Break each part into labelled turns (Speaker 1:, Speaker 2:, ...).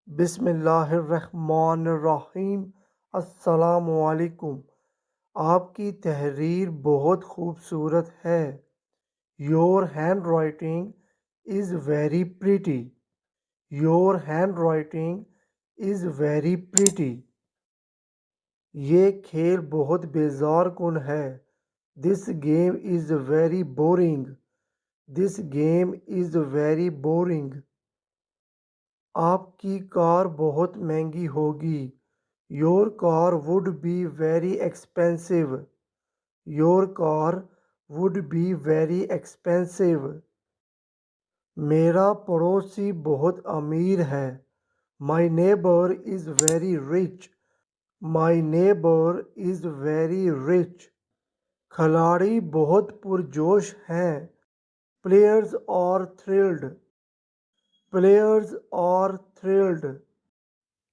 Speaker 1: बिस्मिल्लाहिर्रहमानिर्रहीम। अस्सलामुअलैकुम। आपकी तहरीर बहुत खूबसूरत है। Your hand writing is very pretty. Your hand writing is very pretty. ये खेल बहुत बेजार कुन है। This game is very boring. This game is very boring. आपकी कार बहुत महंगी होगी। Your car would be very expensive. Your car would be very expensive. मेरा पड़ोसी बहुत अमीर है। My neighbour is very rich. My neighbour is very rich. खिलाड़ी बहुत पुरजोश हैं। Players are thrilled. Players are thrilled.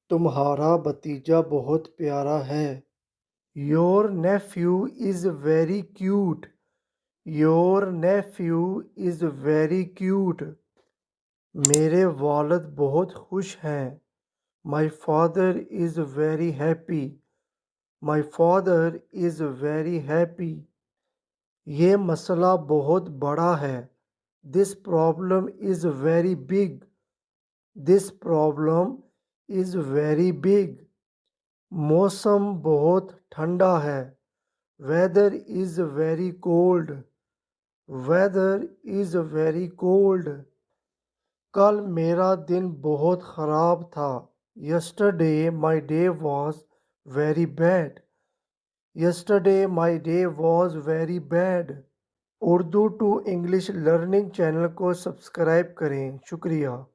Speaker 1: तुम्हारा भतीजा बहुत प्यारा है। Your nephew is very cute. Your nephew is very cute. मेरे वालिद बहुत खुश हैं। My father is very happy. My father is very happy. ये मसला बहुत बड़ा है। This problem is very big. This problem is very big. मौसम बहुत ठंडा है। Weather is very cold. Weather is very cold. कल मेरा दिन बहुत ख़राब था। Yesterday my day was very bad. Yesterday my day was very bad. Urdu to English learning channel को सब्सक्राइब करें। शुक्रिया।